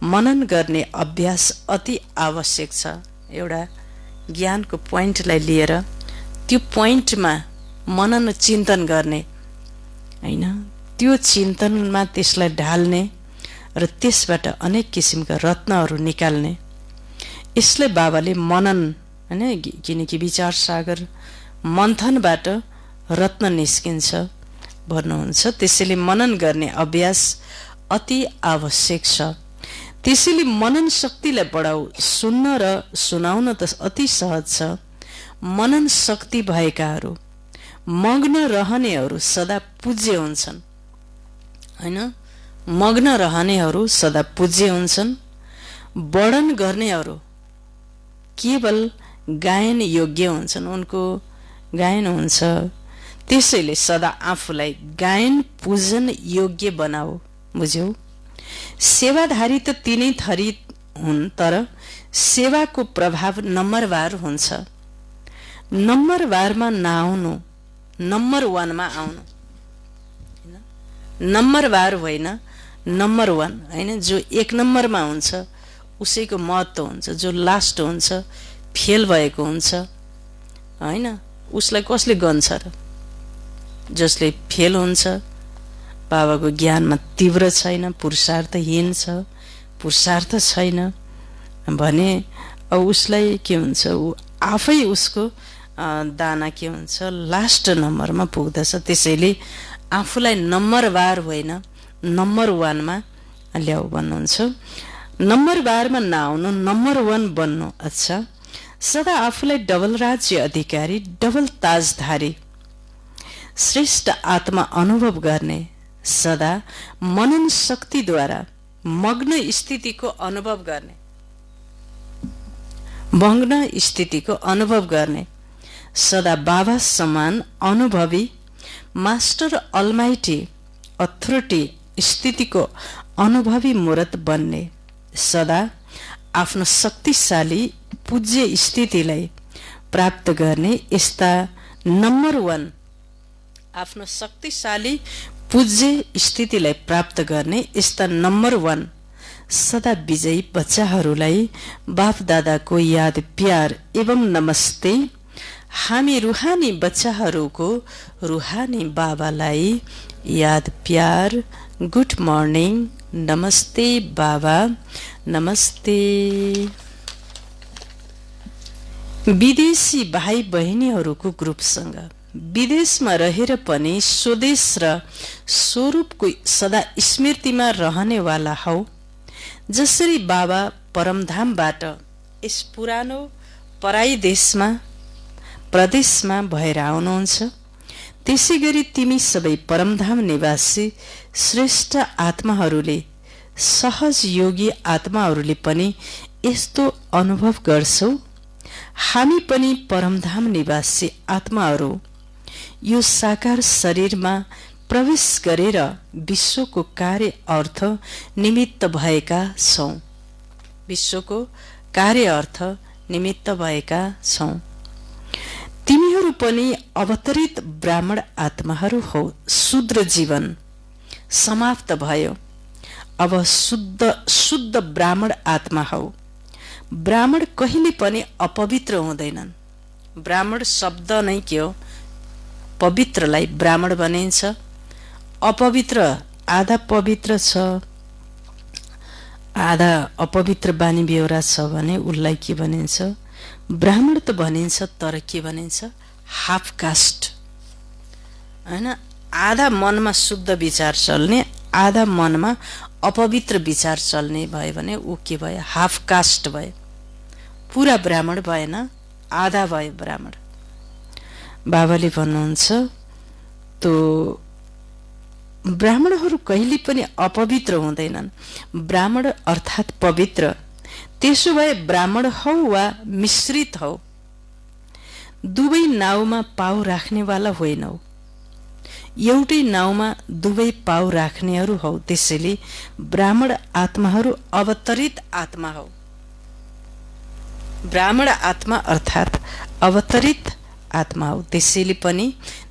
मनन गर्ने अभ्यास अति आवश्यक छ। एउटा ज्ञानको पोइन्टलाई लिएर त्यो पोइन्टमा मनन चिन्तन गर्ने हैन, त्यो चिन्तनमा त्यसलाई ढाल्ने र त्यसबाट अनेक किसिमका रत्नहरू निकाल्ने, यसले बाबाले मनन हैन, किनकि विचार सागर मन्थनबाट रत्न निस्किन्छ भन्नुहुन्छ। त्यसैले मनन गर्ने अभ्यास अति आवश्यक छ। त्यसैले मनन शक्तिलाई बढाऊ। सुन्न र सुनाउन त अति सहज छ। मनन शक्ति भएकाहरू, मग्न रहनेहरू सदा पूज्य हुन्छन् हैन। मग्न रहनेहरू सदा पूज्य हुन्छन्। वर्णन गर्नेहरू केवल गायन योग्य हुन्छन्, उनको गायन हुन्छ। त्यसैले सदा आफूलाई गायन पूजन योग्य बनाऊ। बुझ्यौ? सेवाधारी त तीनै थरी हुन्, तर सेवाको प्रभाव नम्बरवार हुन्छ। नम्बरवारमा नआउनु, नम्बर 1 मा आउनु। नम्बरवार होइन, नम्बर 1 हैन। जो 1 नम्बरमा हुन्छ उसैको महत्त्व हुन्छ। जो लास्ट हुन्छ, फेल भएको हुन्छ हैन, उसलाई कसले गन्छ र? जसले फेल हुन्छ, बाबाको ज्ञानमा तीव्र छैन, पुरुषार्थहीन छ, पुरुषार्थ छैन भने अब उसलाई के हुन्छ, ऊ आफै उसको दाना के हुन्छ, लास्ट नम्बरमा पुग्दछ। त्यसैले आफूलाई नम्बरवार होइन, नम्बर 1 मा ल्याऊ भन्नुहुन्छ। नम्बरवारमा नआउनु, नम्बर 1 बन्नु। अच्छा, सदा आफूलाई डबल राज्य अधिकारी, डबल ताजधारी, श्रेष्ठ आत्मा अनुभव गर्ने, सदा मनन शक्तिद्वारा मग्न स्थितिको अनुभव गर्ने, मग्न स्थितिको अनुभव गर्ने, सदा बाबा समान अनुभवी मास्टर अलमाइटी अथोरिटी स्थितिको अनुभवी मूर्त बन्ने, सदा आफ्नो शक्तिशाली पूज्य स्थितिलाई प्राप्त गर्ने, यस्ता नम्बर 1 आफ्नो शक्तिशाली पूज्य स्थितिलाई प्राप्त गर्ने यस्ता नम्बर 1 सदा विजयी बच्चाहरूलाई बाप दादाको याद प्यार एवं नमस्ते। हामी रुहानी बच्चाहरूको रुहानी बाबालाई याद प्यार, गुड मर्निङ, नमस्ते बाबा, नमस्ते। विदेशी भाइ बहिनीहरूको ग्रुपसँग विदेशमा रहेर पनि स्वदेश र स्वरूपको सदा स्मृतिमा रहनेवाला हौ। जसरी बाबा परमधामबाट यस पुरानो पराई देशमा प्रदेशमा भएर आउनुहुन्छ, त्यसै गरी तिमी सबै परमधाम निवासी श्रेष्ठ आत्माहरूले, सहज योगी आत्माहरूले पनि यस्तो अनुभव गर्छौ। हामी पनि परमधाम निवासी आत्माहरू यो साकार शरीरमा प्रवेश गरेर विश्वको कार्य अर्थ निमित्त भएका छौं। विश्वको कार्य अर्थ निमित्त भएका छौं। तिमीहरू पनि अवतरित ब्राह्मण आत्माहरू हौ। शूद्र जीवन समाप्त भयो, अब शुद्ध ब्राह्मण आत्मा हौ। ब्राह्मण कहिले पनि अपवित्र हुँदैनन्। ब्राह्मण शब्द नै के हो? पवित्रलाई ब्राह्मण भनिन्छ। अपवित्र आधा पवित्र छ, आधा अपवित्र बानी बेहोरा छ भने उसलाई के भनिन्छ? ब्राह्मण त भनिन्छ, तर के भनिन्छ? हाफ कास्ट हैन। आधा मनमा शुद्ध विचार चल्ने, आधा मनमा अपवित्र विचार चल्ने भयो भने ऊ के भयो? हाफ कास्ट भयो। पूरा ब्राह्मण भएन, आधा भयो ब्राह्मण। बाबाले भन्नुहुन्छ तो ब्राह्मणहरू कहिले पनि अपवित्र हुँदैनन्। ब्राह्मण अर्थात् पवित्र। त्यसो भए ब्राह्मण हौ वा मिश्रित हौ, दुवै नाउमा पाउ राख्नेवाला होइनौ। एउटै नाउमा दुवै पाउ राख्नेहरू हौ। त्यसैले ब्राह्मण आत्माहरू अवतरित आत्मा हौ। ब्राह्मण आत्मा अर्थात् अवतरित आत्मा हो।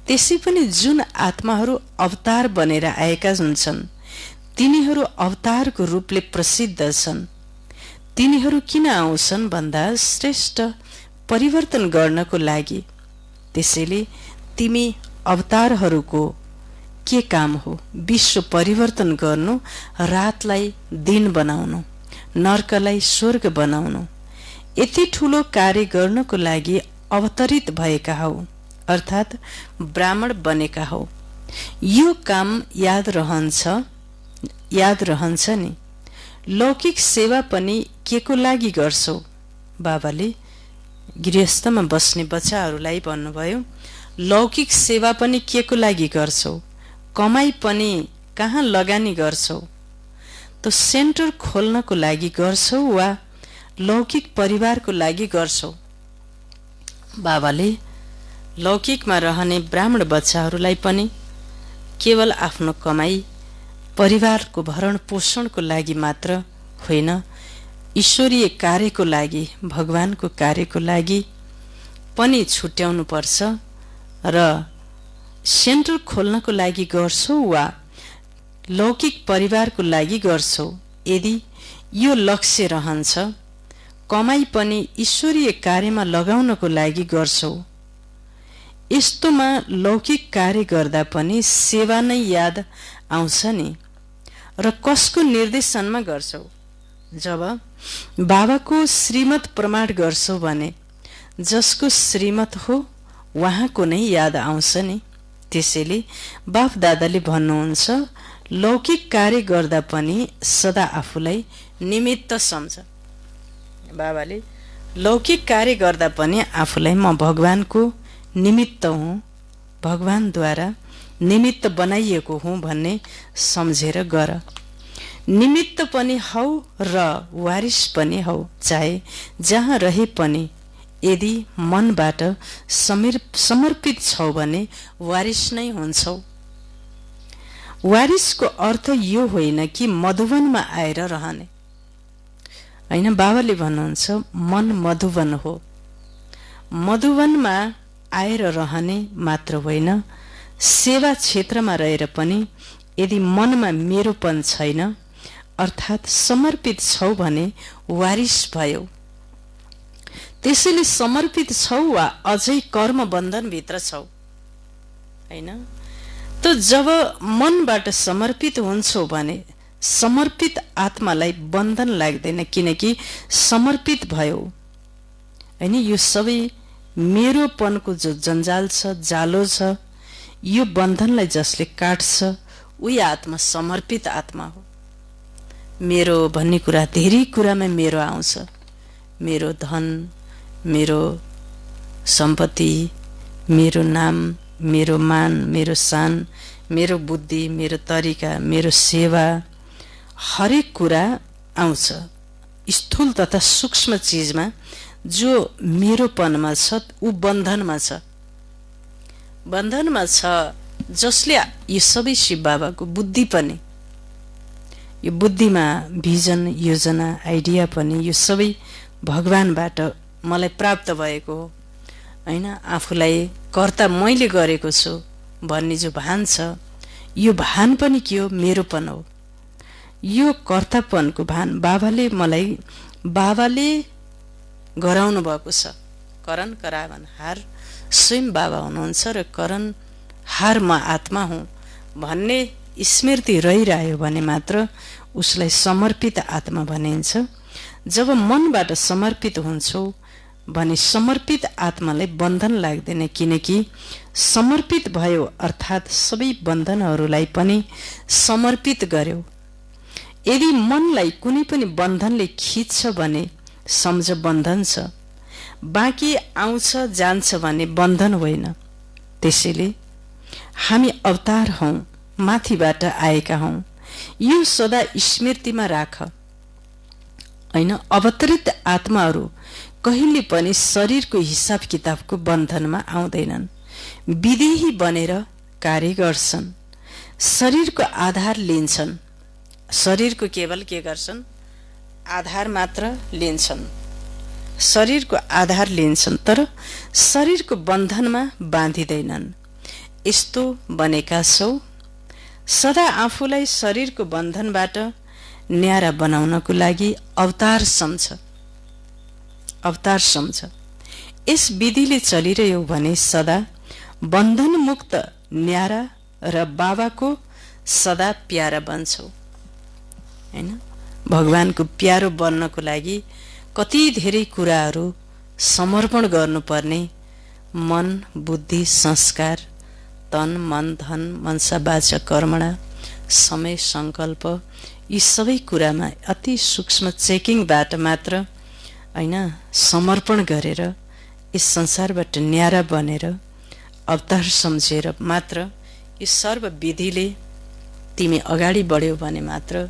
त्यसै पनि जुन आत्माहरू अवतार बनेर आएका हुन्छन् तिनीहरू अवतारको रूपले प्रसिद्ध छन्। तिनीहरू किन आउँछन् भन्दा श्रेष्ठ परिवर्तन गर्नको लागि। त्यसैले तिमी अवतारहरूको के काम हो? विश्व परिवर्तन गर्नु, रातलाई दिन बनाउनु, नर्कलाई स्वर्ग बनाउनु। यति ठूलो कार्य गर्नको लागि अवतरित भएका हौ, अर्थात् ब्राह्मण बनेका हौ। यो काम याद रहन्छ नि। लौकिक सेवा पनि के को लागि गर्छौ? बाबाले गृहस्थमा बस्ने बच्चाहरूलाई भन्नुभयो, लौकिक सेवा पनि के को लागि गर्छौ? कमाई पनि कहाँ लगानी गर्छौ? त सेन्टर खोल्नको लागि गर्छौ वा लौकिक परिवारको लागि गर्छौ? बाबाले लौकिकमा रहने ब्राह्मण बच्चाहरूलाई पनि केवल आफ्नो कमाई, परिवारको भरण पोषणको लागि मात्र होइन, ईश्वरीय कार्यको लागि, भगवानको कार्यको लागि पनि छुट्याउनु पर्छ र सेन्टर खोल्नको लागि गर्छौ वा लौकिक परिवारको लागि गर्छौ? यदि यो लक्ष्य रहन्छ, कमाई पनि ईश्वरीय कार्यमा लगाउनको लागि गर्छौ। यस्तोमा लौकिक कार्य गर्दा पनि सेवा नै याद आउँछ नि। र कसको निर्देशनमा गर्छौ? जब बाबाको श्रीमत प्रमाण गर्छौ भने जसको श्रीमत हो उहाँको नै याद आउँछ नि। त्यसैले बाप दादाले भन्नुहुन्छ, लौकिक कार्य गर्दा पनि सदा आफूलाई निमित्त सम्झ। बाबाले लौकिक कार्य गर्दा पनि आफूलाई म भगवानको निमित्त हुँ, भगवानद्वारा निमित्त बनाइएको हुँ भन्ने सम्झेर गर। निमित्त पनि हौ र वारिस पनि हौ। चाहे जहाँ रहे पनि यदि मनबाट समर्पित छौ भने वारिस नै हुन्छौ। वारिसको अर्थ यो होइन कि मधुवनमा आएर रहने होइन। बाबाले भन्नुहुन्छ मन मधुवन हो। मधुवनमा आएर रहने मात्र होइन, सेवा क्षेत्रमा रहेर पनि यदि मनमा मेरोपन छैन अर्थात् समर्पित छौ भने वारिस भयो। त्यसैले समर्पित छौ वा अझै कर्म बन्धनभित्र छौ होइन। त जब मनबाट समर्पित हुन्छौ भने समर्पित आत्मालाई बन्धन लाग्दैन, किनकि समर्पित भयो होइन। यो सबै मेरोपनको जो जन्जाल छ, जालो छ, यो बन्धनलाई जसले काट्छ उही आत्मा समर्पित आत्मा हो। मेरो भन्ने कुरा धेरै कुरामा मेरो आउँछ। मेरो धन, मेरो सम्पत्ति, मेरो नाम, मेरो मान, मेरो सान, मेरो बुद्धि, मेरो तरिका, मेरो सेवा, हरेक कुरा आउँछ। स्थूल तथा सूक्ष्म चीजमा जो मेरोपनमा छ ऊ बन्धनमा छ। बन्धनमा छ जसले यो सबै शिव बाबाको बुद्धि पनि, यो बुद्धिमा भिजन, योजना, आइडिया पनि यो सबै भगवानबाट मलाई प्राप्त भएको हो होइन। आफूलाई कर्ता मैले गरेको छु भन्ने जो भान छ, यो भान पनि के हो? मेरोपन हो। यो कर्तापनको भान बाबाले गराउनु भएको छ। करण करावन हार स्वयं बाबा हुनुहुन्छ र करण हार म आत्मा हुँ भन्ने स्मृति रहिरह्यो भने मात्र उसलाई समर्पित आत्मा भनिन्छ। जब मनबाट समर्पित हुन्छौ भने समर्पित आत्मालाई बन्धन लाग्दैन, किनकि समर्पित भयो अर्थात् सबै बन्धनहरूलाई पनि समर्पित गर्यो। यदि मनलाई कुनै पनि बन्धनले खिच्छ भने सम्झ बन्धन छ, बाँकी आउँछ जान्छ भने बन्धन होइन। त्यसैले हामी अवतार हौं, माथिबाट आएका हौं। यो सदा स्मृतिमा राख होइन। अवतरित आत्माहरू कहिले पनि शरीरको हिसाब किताबको बन्धनमा आउँदैनन्। विदेही बनेर कार्य गर्छन्, शरीरको आधार लिन्छन्। शरीरको केवल के गर्छन्? आधार मात्र लिन्छन्। शरीरको आधार लिन्छन् तर शरीरको बन्धनमा बाँधिदैनन्। यस्तो बनेका छौ। सदा आफूलाई शरीरको बन्धनबाट न्यारा बनाउनको लागि अवतार सम्झ। यस विधिले चलिरह्यो भने सदा बन्धनमुक्त न्यारा र बाबाको सदा प्यारा बन्छौ। हैन, भगवानको प्यारो बन्नको लागि कति धेरै कुराहरू समर्पण गर्नुपर्ने, मन, बुद्धि, संस्कार, तन, मन, धन, मनसा, वाचा, कर्मणा, समय, संकल्प, यी सबै कुरामा अति सूक्ष्म चेकिङबाट मात्र हैन समर्पण गरेर यस संसारबाट न्यारा बनेर अवतार सम्झेर मात्र यी सर्व विधिले तिमी अगाडि बढ्यौ भने मात्र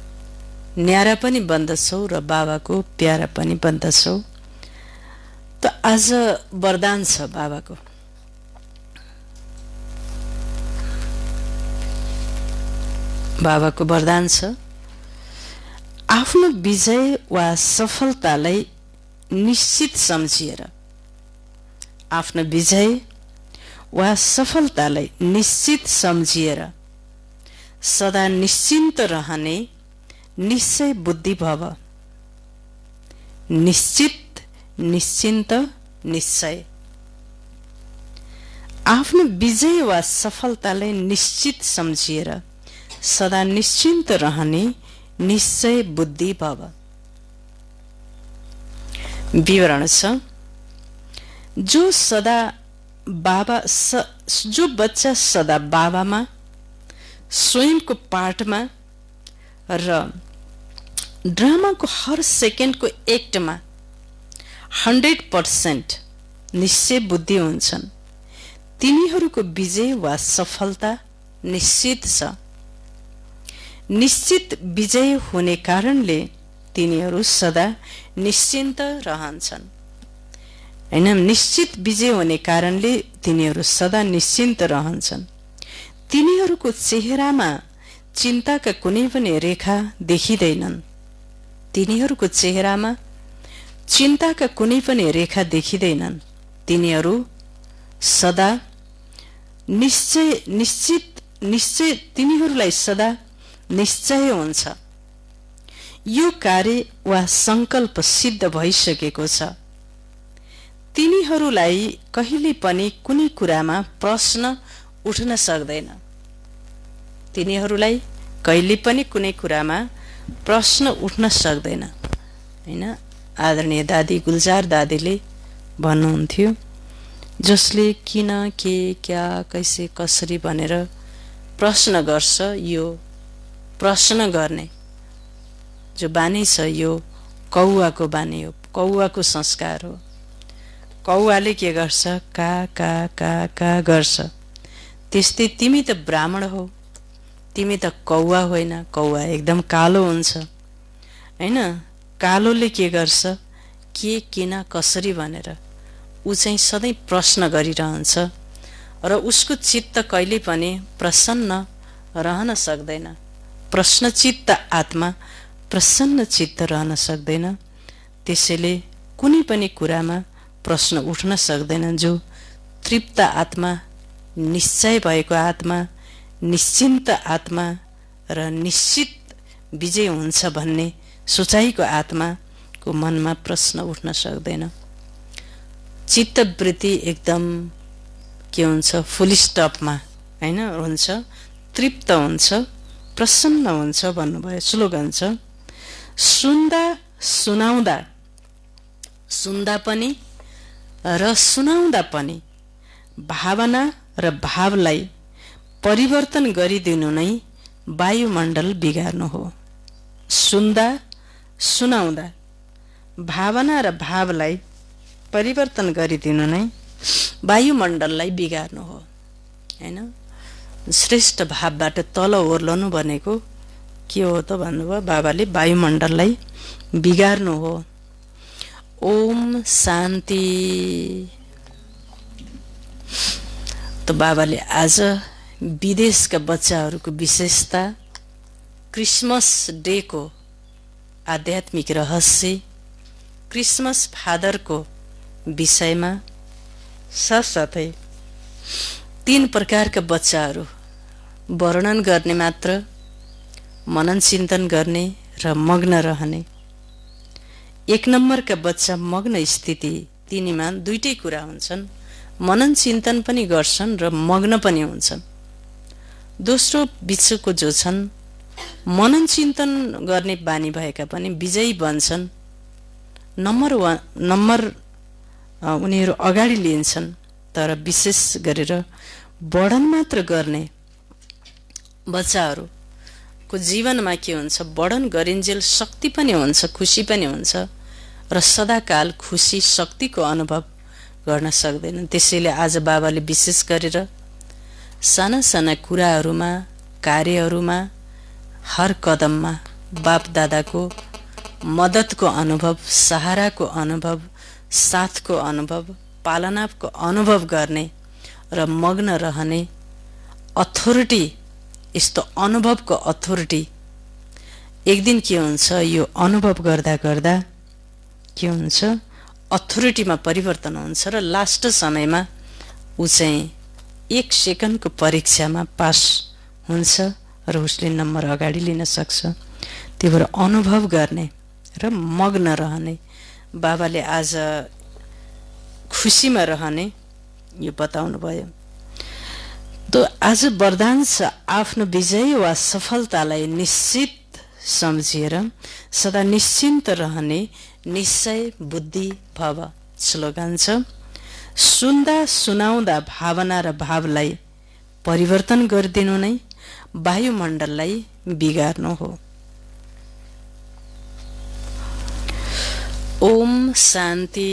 न्यारा पनि बन्दछौ र बाबाको प्यारा पनि बन्दछौ। त आज वरदान छ बाबाको। बाबाको वरदान छ, आफ्नो विजय वा सफलतालाई निश्चित सम्झिएर, आफ्नो विजय वा सफलतालाई निश्चित सम्झिएर सदा निश्चिन्त रहने निश्चय बुद्धि भव। निश्चित, निश्चिन्त, निश्चय। आफ्नो विजय वा सफलतालाई निश्चित सम्झिएर सदा निश्चिन्त रहने निश्चय बुद्धि भव। विवरण छ, जो बच्चा सदा बाबामा, स्वयंको पाठमा र ड्रामाको हर सेकेन्डको एक्टमा 100% निश्चय बुद्धि हुन्छन्, तिनीहरूको विजय वा सफलता निश्चित छ। निश्चित विजय हुने कारणले तिनीहरू सदा निश्चिन्त रहन्छन्। हैन, निश्चित विजय हुने कारणले तिनीहरू सदा निश्चिन्त रहन्छन्। तिनीहरूको चेहरामा चिन्ताका कुनै पनि रेखा देखिँदैनन्। तिनीहरूको चेहरामा चिन्ताका कुनै पनि रेखा देखिँदैनन्। तिनीहरू सदा निश्चय तिनीहरूलाई सदा निश्चय हुन्छ, यो कार्य वा संकल्प सिद्ध भइसकेको छ। तिनीहरूलाई कहिले पनि कुनै कुरामा प्रश्न उठ्न सक्दैन। तिनीहरूलाई कहिले पनि कुनै कुरामा प्रश्न उठ्न सक्दैन। हैन, आदरणीय दादी गुलजार दादीले भन्नुहुन्थ्यो, जसले किन, के, क्या, कैसे, कसरी भनेर प्रश्न गर्छ, यो प्रश्न गर्ने जो बानी छ यो कौवाको बानी हो, कौवाको संस्कार हो। कौवाले के गर्छ, का का का का गर्छ। त्यस्तै तिमी त ब्राह्मण हो, तिमी त कौवा होइन। कौवा एकदम कालो हुन्छ हैन। कालोले के गर्छ, के, किन, कसरी भनेर ऊ चाहिँ सधैँ प्रश्न गरिरहन्छ र उसको चित्त कहिले पनि प्रसन्न रहन सक्दैन। प्रश्नचित्त आत्मा प्रसन्न चित्त रहन सक्दैन। त्यसैले कुनै पनि कुरामा प्रश्न उठ्न सक्दैन। जो तृप्त आत्मा, निश्चय भएको आत्मा, निश्चिन्त आत्मा र निश्चित विजय हुन्छ भन्ने सोचाइको आत्माको मनमा प्रश्न उठ्न सक्दैन। चित्तवृत्ति एकदम के हुन्छ, फुल स्टपमा हैन हुन्छ, तृप्त हुन्छ, प्रसन्न हुन्छ भन्नुभयो। स्लोगन छ, सुन्दा पनि र सुनाउँदा पनि भावना र भावलाई परिवर्तन गरिदिनु नै वायुमण्डल बिगार्नु हो। सुन्दा, सुनाउँदा भावना र भावलाई परिवर्तन गरिदिनु नै वायुमण्डललाई बिगार्नु हो। हैन, श्रेष्ठ भावबाट तल ओर्लनु भनेको के हो त भन्नुभयो बाबाले, वायुमण्डललाई बिगार्नु हो। ओम शान्ति। त बाबाले आज विदेशका बच्चाहरूको विशेषता, क्रिसमस डे को आध्यात्मिक रहस्य, क्रिसमस फादरको विषयमा साथसाथै 3 प्रकारका बच्चाहरू वर्णन गर्ने मात्र, मनन चिन्तन गर्ने र मग्न रहने। 1 नम्बरका बच्चा मग्न स्थिति, तिनीमा दुईटै कुरा हुन्छन्, मनन चिन्तन पनि गर्छन् र मग्न पनि हुन्छन्। दोस्रो बिचको जो छन्, मनन चिन्तन गर्ने बानी भएका पनि विजयी बन्छन्। नम्बर उनीहरू अगाडि लिन्छन्, तर विशेष गरेर वर्णन मात्र गर्ने बच्चाहरूको जीवनमा के हुन्छ, वर्णन गरिन्जेल शक्ति पनि हुन्छ, खुसी पनि हुन्छ र सदाकाल खुसी शक्तिको अनुभव गर्न सक्दैनन्। त्यसैले आज बाबाले विशेष गरेर साना साना कुराहरूमा, कार्यहरूमा, हर कदममा बाप दादाको मद्दतको अनुभव, सहाराको अनुभव, साथको अनुभव, पालनाको अनुभव गर्ने र मग्न रहने अथोरिटी, यस्तो अनुभवको अथोरिटी एक दिन के हुन्छ, यो अनुभव गर्दा गर्दा के हुन्छ, अथोरिटीमा परिवर्तन हुन्छ र लास्ट समयमा ऊ चाहिँ 1 सेकेन्डको परीक्षामा पास हुन्छ र उसले नम्बर अगाडि लिन सक्छ। त्यही भएर अनुभव गर्ने र मग्न रहने, बाबाले आज खुसीमा रहने यो बताउनु भयो। तो आज वरदान छ आफ्नो विजय वा सफलतालाई निश्चित सम्झिएर सदा निश्चिन्त रहने, निश्चय बुद्धि भव। स्लोगन छ, सुन्दा सुनाउँदा भावना र भावलाई परिवर्तन गरिदिनु नै वायुमण्डललाई बिगार्नु हो। ओम शान्ति।